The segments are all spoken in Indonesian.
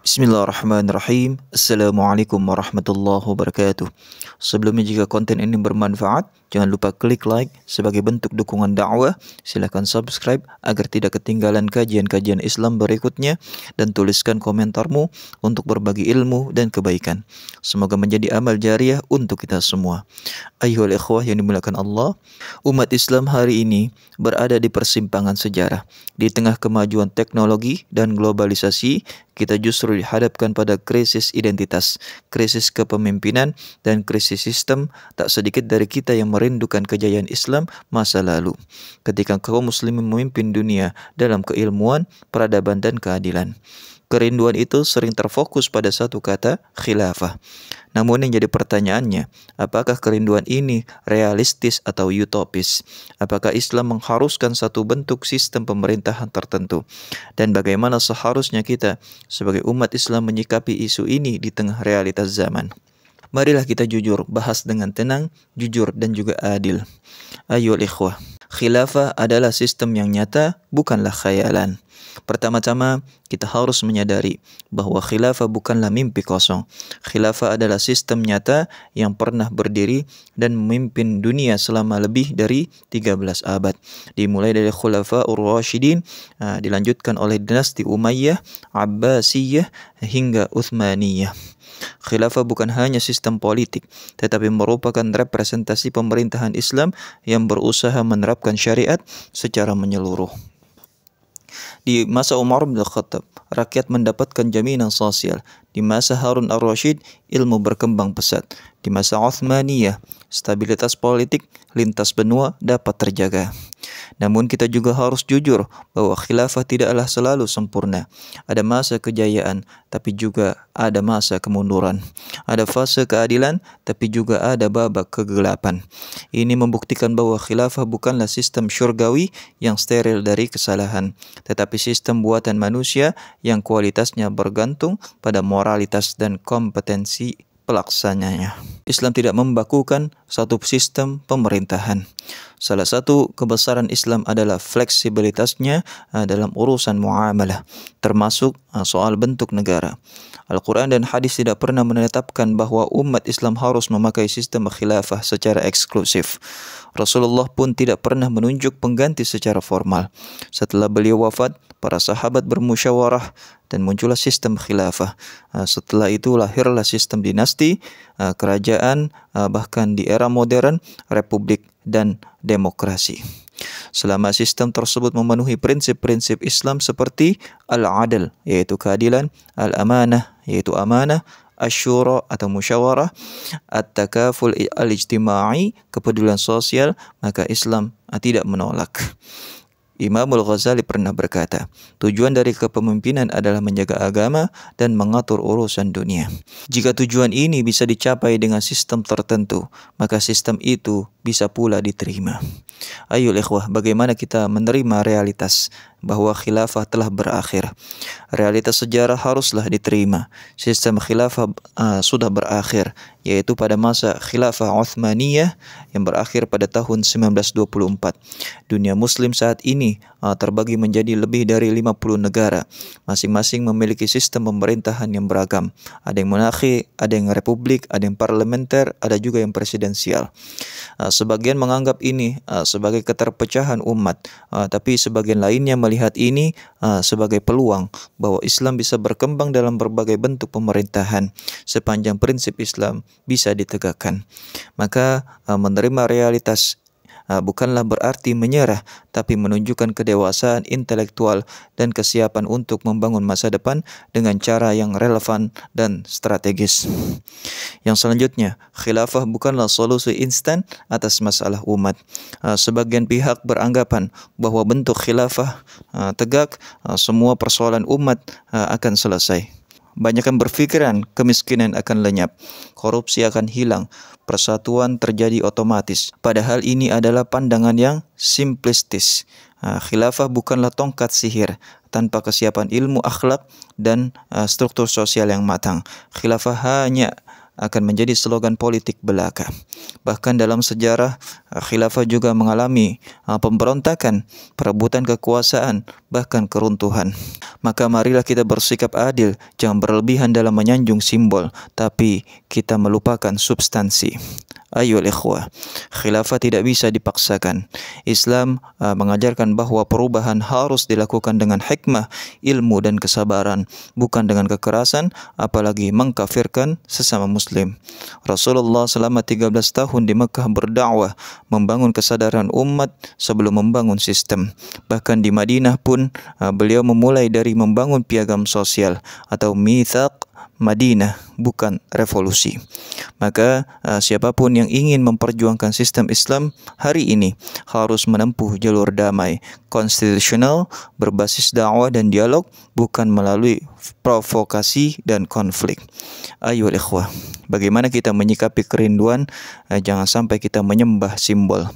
Bismillahirrahmanirrahim. Assalamualaikum warahmatullahi wabarakatuh. Sebelumnya, jika konten ini bermanfaat, jangan lupa klik like sebagai bentuk dukungan dakwah. Silakan subscribe agar tidak ketinggalan kajian-kajian Islam berikutnya, dan tuliskan komentarmu untuk berbagi ilmu dan kebaikan. Semoga menjadi amal jariah untuk kita semua. Ayyuhal ikhwah yang dimuliakan Allah, umat Islam hari ini berada di persimpangan sejarah. Di tengah kemajuan teknologi dan globalisasi, kita justru dihadapkan pada krisis identitas, krisis kepemimpinan, dan krisis sistem. Tak sedikit dari kita yang merindukan kejayaan Islam masa lalu, ketika kaum muslimin memimpin dunia dalam keilmuan, peradaban, dan keadilan. Kerinduan itu sering terfokus pada satu kata, khilafah. Namun yang jadi pertanyaannya, apakah kerinduan ini realistis atau utopis? Apakah Islam mengharuskan satu bentuk sistem pemerintahan tertentu? Dan bagaimana seharusnya kita sebagai umat Islam menyikapi isu ini di tengah realitas zaman? Marilah kita jujur, bahas dengan tenang, jujur, dan juga adil. Ayyuhal ikhwah, khilafah adalah sistem yang nyata, bukanlah khayalan. Pertama-tama, kita harus menyadari bahwa khilafah bukanlah mimpi kosong. Khilafah adalah sistem nyata yang pernah berdiri dan memimpin dunia selama lebih dari 13 abad. Dimulai dari Khulafaur Rasyidin, dilanjutkan oleh dinasti Umayyah, Abbasiyah, hingga Utsmaniyah. Khilafah bukan hanya sistem politik, tetapi merupakan representasi pemerintahan Islam yang berusaha menerapkan syariat secara menyeluruh. Di masa Umar bin Khattab, rakyat mendapatkan jaminan sosial. Di masa Harun ar-Rasyid, ilmu berkembang pesat. Di masa Utsmaniyah, stabilitas politik lintas benua dapat terjaga. Namun kita juga harus jujur bahwa khilafah tidaklah selalu sempurna. Ada masa kejayaan, tapi juga ada masa kemunduran. Ada fase keadilan, tapi juga ada babak kegelapan. Ini membuktikan bahwa khilafah bukanlah sistem syurgawi yang steril dari kesalahan, tetapi sistem buatan manusia yang kualitasnya bergantung pada moralitas dan kompetensi pelaksananya. Islam tidak membakukan satu sistem pemerintahan. Salah satu kebesaran Islam adalah fleksibilitasnya dalam urusan muamalah, termasuk soal bentuk negara. Al-Quran dan hadis tidak pernah menetapkan bahwa umat Islam harus memakai sistem khilafah secara eksklusif. Rasulullah pun tidak pernah menunjuk pengganti secara formal. Setelah beliau wafat, para sahabat bermusyawarah dan muncullah sistem khilafah. Setelah itu lahirlah sistem dinasti, kerajaan, bahkan di era modern, republik dan demokrasi. Selama sistem tersebut memenuhi prinsip-prinsip Islam seperti al-adl, yaitu keadilan, al-amanah, yaitu amanah, asyura atau musyawarah, at-takaful al-ijtima'i, kepedulian sosial, maka Islam tidak menolak. Imam Al-Ghazali pernah berkata, tujuan dari kepemimpinan adalah menjaga agama dan mengatur urusan dunia. Jika tujuan ini bisa dicapai dengan sistem tertentu, maka sistem itu bisa pula diterima. Ayo ikhwah, bagaimana kita menerima realitas bahwa khilafah telah berakhir? Realitas sejarah haruslah diterima. Sistem khilafah sudah berakhir, yaitu pada masa khilafah Utsmaniyah yang berakhir pada tahun 1924. Dunia muslim saat ini terbagi menjadi lebih dari 50 negara. Masing-masing memiliki sistem pemerintahan yang beragam. Ada yang monarki, ada yang republik, ada yang parlementer, ada juga yang presidensial. Sebagian menganggap ini sebagai keterpecahan umat, tapi sebagian lainnya melihat ini sebagai peluang bahwa Islam bisa berkembang dalam berbagai bentuk pemerintahan sepanjang prinsip Islam bisa ditegakkan. Maka menerima realitas bukanlah berarti menyerah, tapi menunjukkan kedewasaan intelektual dan kesiapan untuk membangun masa depan dengan cara yang relevan dan strategis. Yang selanjutnya, khilafah bukanlah solusi instan atas masalah umat. Sebagian pihak beranggapan bahwa bentuk khilafah tegak, semua persoalan umat akan selesai. Banyak yang berpikiran kemiskinan akan lenyap, korupsi akan hilang, persatuan terjadi otomatis. Padahal ini adalah pandangan yang simplistis. Khilafah bukanlah tongkat sihir tanpa kesiapan ilmu akhlak dan struktur sosial yang matang. Khilafah hanya akan menjadi slogan politik belaka. Bahkan dalam sejarah, khilafah juga mengalami pemberontakan, perebutan kekuasaan, bahkan keruntuhan. Maka marilah kita bersikap adil, jangan berlebihan dalam menyanjung simbol, tapi kita melupakan substansi. Ayolah ikhwah, khilafah tidak bisa dipaksakan. Islam mengajarkan bahwa perubahan harus dilakukan dengan hikmah, ilmu dan kesabaran, bukan dengan kekerasan, apalagi mengkafirkan sesama muslim. Rasulullah selama 13 tahun di Mekah berdakwah, membangun kesadaran umat sebelum membangun sistem. Bahkan di Madinah pun beliau memulai dari membangun piagam sosial atau mitsaq Madinah, bukan revolusi. Maka siapapun yang ingin memperjuangkan sistem Islam hari ini harus menempuh jalur damai, konstitusional, berbasis dakwah dan dialog, bukan melalui provokasi dan konflik. Ayo ikhwah, bagaimana kita menyikapi kerinduan? Jangan sampai kita menyembah simbol.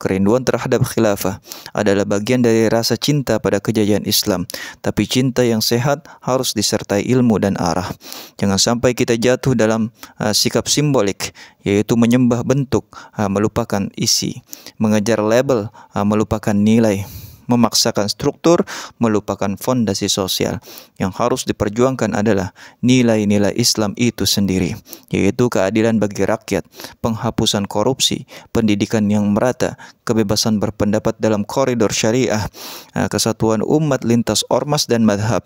Kerinduan terhadap khilafah adalah bagian dari rasa cinta pada kejayaan Islam, tapi cinta yang sehat harus disertai ilmu dan arah. Jangan sampai kita jatuh dalam sikap simbolik, yaitu menyembah bentuk, melupakan isi, mengejar label, melupakan nilai, memaksakan struktur, melupakan fondasi sosial. Yang harus diperjuangkan adalah nilai-nilai Islam itu sendiri, yaitu keadilan bagi rakyat, penghapusan korupsi, pendidikan yang merata, kebebasan berpendapat dalam koridor syariah, kesatuan umat lintas ormas dan madhab.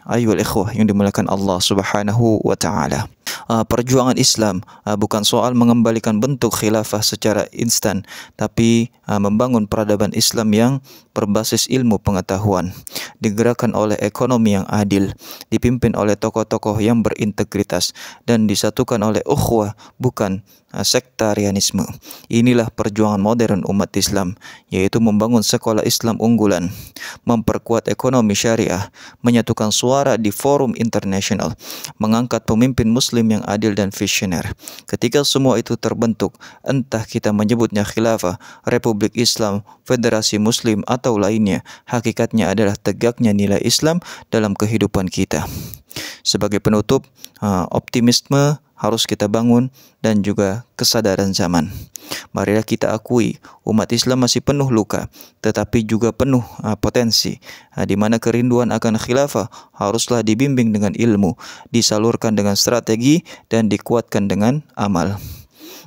Ayolah ikhwah yang dimuliakan Allah Subhanahu wa ta'ala. Perjuangan Islam bukan soal mengembalikan bentuk khilafah secara instan, tapi membangun peradaban Islam yang berbasis ilmu pengetahuan, digerakkan oleh ekonomi yang adil, dipimpin oleh tokoh-tokoh yang berintegritas, dan disatukan oleh ukhuwah, bukan sektarianisme. Inilah perjuangan modern umat Islam, yaitu membangun sekolah Islam unggulan, memperkuat ekonomi syariah, menyatukan suara di forum internasional, mengangkat pemimpin muslim yang adil dan visioner. Ketika semua itu terbentuk, entah kita menyebutnya khilafah, Republik Islam, Federasi Muslim atau lainnya, hakikatnya adalah tegaknya nilai Islam dalam kehidupan kita. Sebagai penutup, optimisme harus kita bangun dan juga kesadaran zaman. Marilah kita akui umat Islam masih penuh luka, tetapi juga penuh potensi, di mana kerinduan akan khilafah haruslah dibimbing dengan ilmu, disalurkan dengan strategi, dan dikuatkan dengan amal.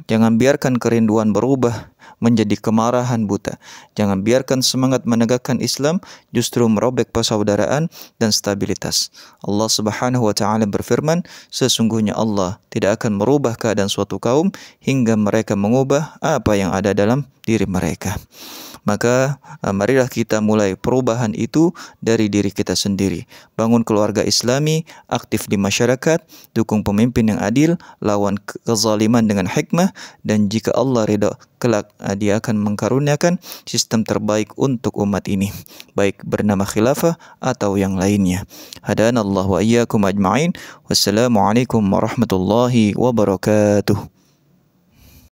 Jangan biarkan kerinduan berubah menjadi kemarahan buta. Jangan biarkan semangat menegakkan Islam justru merobek persaudaraan dan stabilitas. Allah Subhanahu wa ta'ala berfirman, sesungguhnya Allah tidak akan merubah keadaan suatu kaum hingga mereka mengubah apa yang ada dalam diri mereka. Maka marilah kita mulai perubahan itu dari diri kita sendiri. Bangun keluarga Islami, aktif di masyarakat, dukung pemimpin yang adil, lawan kezaliman dengan hikmah, dan jika Allah ridha, kelak Dia akan mengkaruniakan sistem terbaik untuk umat ini, baik bernama khilafah atau yang lainnya. Hadanallahu wa iyyakum ajma'in. Wassalamualaikum warahmatullahi wabarakatuh.